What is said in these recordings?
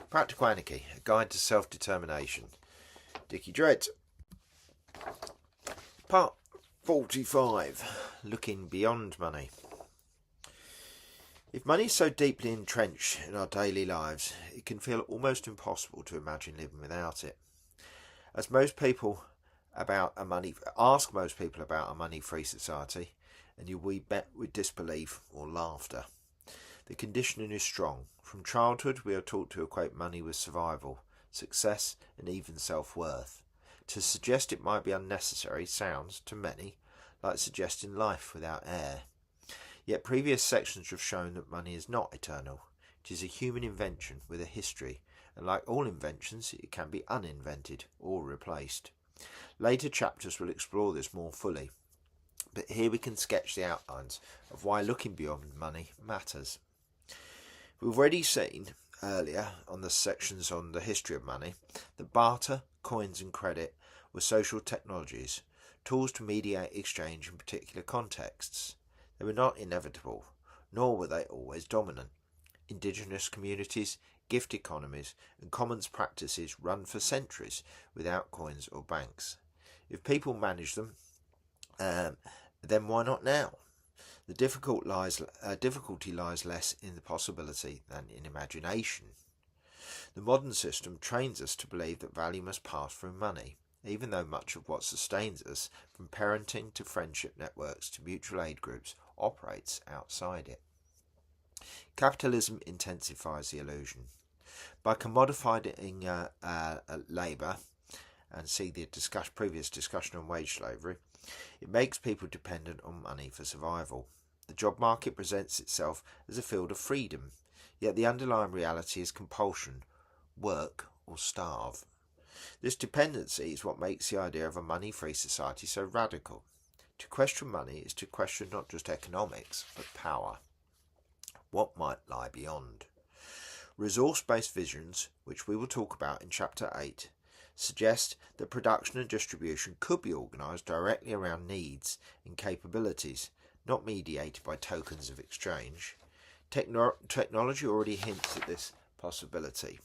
Practical Anarchy, a guide to self-determination. Dickie Dredd. Part 45, looking beyond money. If money is so deeply entrenched in our daily lives, it can feel almost impossible to imagine living without it. Ask most people about a money-free society, and you will be met with disbelief or laughter. The conditioning is strong. From childhood, we are taught to equate money with survival, success, and even self-worth. To suggest it might be unnecessary sounds, to many, like suggesting life without air. Yet previous sections have shown that money is not eternal. It is a human invention with a history, and like all inventions, it can be uninvented or replaced. Later chapters will explore this more fully, but here we can sketch the outlines of why looking beyond money matters. We've already seen earlier on the sections on the history of money that barter, coins and credit were social technologies, tools to mediate exchange in particular contexts. They were not inevitable, nor were they always dominant. Indigenous communities, gift economies and commons practices run for centuries without coins or banks. If people manage them, then why not now? The difficulty lies less in the possibility than in imagination. The modern system trains us to believe that value must pass through money, even though much of what sustains us, from parenting to friendship networks to mutual aid groups, operates outside it. Capitalism intensifies the illusion. By commodifying labour, and see the previous discussion on wage slavery, it makes people dependent on money for survival. The job market presents itself as a field of freedom, yet the underlying reality is compulsion, work or starve. This dependency is what makes the idea of a money-free society so radical. To question money is to question not just economics, but power. What might lie beyond? Resource-based visions, which we will talk about in Chapter 8, suggest that production and distribution could be organised directly around needs and capabilities, not mediated by tokens of exchange. Technology already hints at this possibility.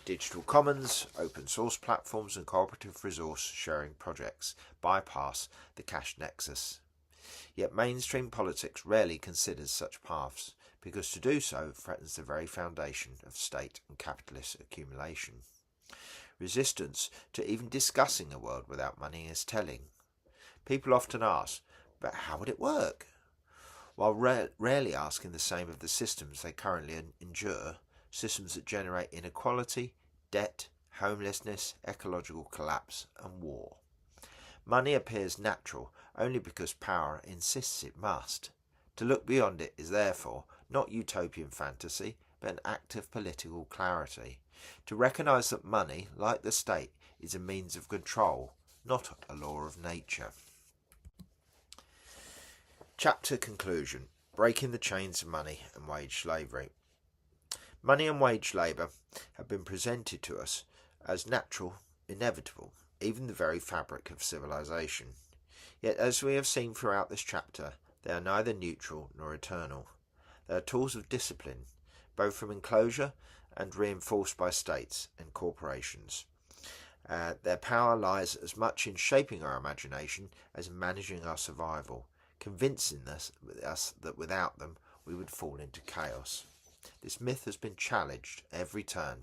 Digital commons, open source platforms and cooperative resource sharing projects bypass the cash nexus. Yet mainstream politics rarely considers such paths, because to do so threatens the very foundation of state and capitalist accumulation. Resistance to even discussing a world without money is telling. People often ask, but how would it work? While rarely asking the same of the systems they currently endure, systems that generate inequality, debt, homelessness, ecological collapse and war. Money appears natural only because power insists it must. To look beyond it is therefore not utopian fantasy, but an act of political clarity. To recognise that money, like the state, is a means of control, not a law of nature. Chapter conclusion: Breaking the chains of money and wage slavery. Money and wage labour have been presented to us as natural, inevitable, even the very fabric of civilization. Yet, as we have seen throughout this chapter, they are neither neutral nor eternal. They are tools of discipline, both from enclosure and reinforced by states and corporations. Their power lies as much in shaping our imagination as in managing our survival, convincing us that without them we would fall into chaos. This myth has been challenged every turn.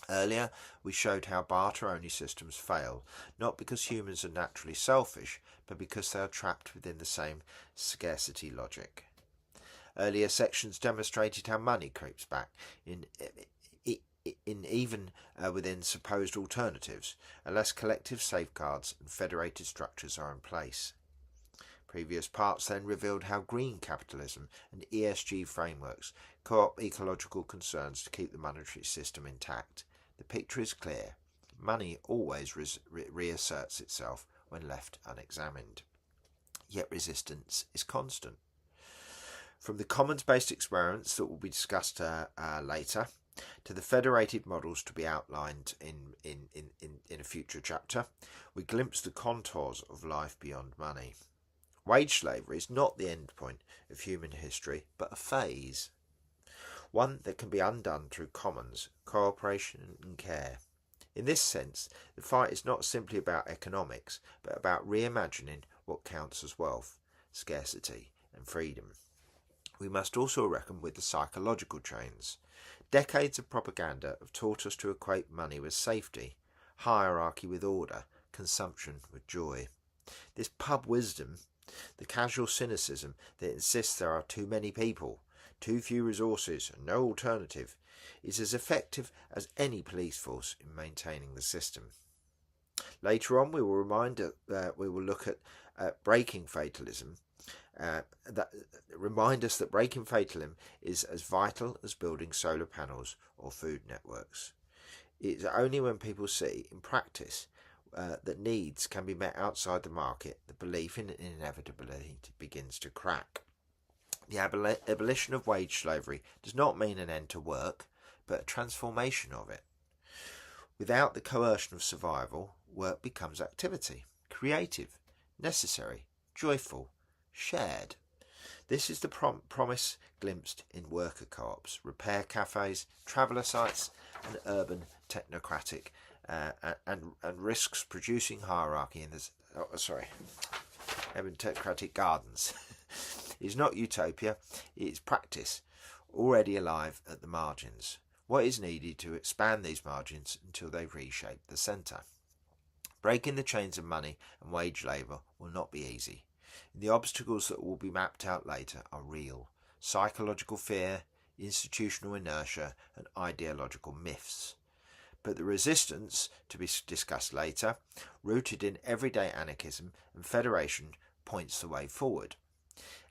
Earlier, we showed how barter-only systems fail, not because humans are naturally selfish, but because they are trapped within the same scarcity logic. Earlier sections demonstrated how money creeps back within supposed alternatives, unless collective safeguards and federated structures are in place. Previous parts then revealed how green capitalism and ESG frameworks co-opt ecological concerns to keep the monetary system intact. The picture is clear. Money always reasserts itself when left unexamined. Yet resistance is constant. From the commons-based experiments that will be discussed later, to the federated models to be outlined in a future chapter, we glimpse the contours of life beyond money. Wage slavery is not the end point of human history, but a phase. one that can be undone through commons, cooperation and care. In this sense, the fight is not simply about economics, but about reimagining what counts as wealth, scarcity and freedom. We must also reckon with the psychological chains. Decades of propaganda have taught us to equate money with safety, hierarchy with order, consumption with joy. This pub wisdom, the casual cynicism that insists there are too many people, too few resources and no alternative, is as effective as any police force in maintaining the system. Later on we will look at breaking fatalism, that remind us that breaking fatalism is as vital as building solar panels or food networks. It is only when people see in practice that needs can be met outside the market that belief in inevitability begins to crack. The abolition of wage slavery does not mean an end to work, but a transformation of it. Without the coercion of survival, work becomes activity, creative, necessary, joyful, shared. This is the promise glimpsed in worker co-ops, repair cafes, traveller sites and urban technocratic and risks producing hierarchy in the urban technocratic gardens. It is not utopia, it is practice, already alive at the margins. What is needed to expand these margins until they reshape the centre? Breaking the chains of money and wage labour will not be easy. The obstacles that will be mapped out later are real: psychological fear, institutional inertia and ideological myths. But the resistance, to be discussed later, rooted in everyday anarchism and federation, points the way forward.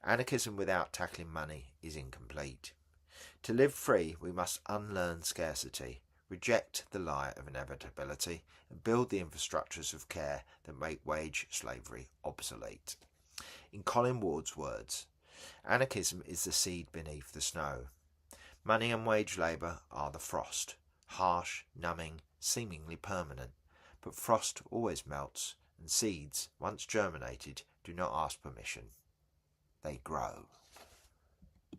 Anarchism without tackling money is incomplete. To live free, we must unlearn scarcity, reject the lie of inevitability, and build the infrastructures of care that make wage slavery obsolete. In Colin Ward's words, anarchism is the seed beneath the snow. Money and wage labour are the frost, harsh, numbing, seemingly permanent. But frost always melts, and seeds, once germinated, do not ask permission. They grow.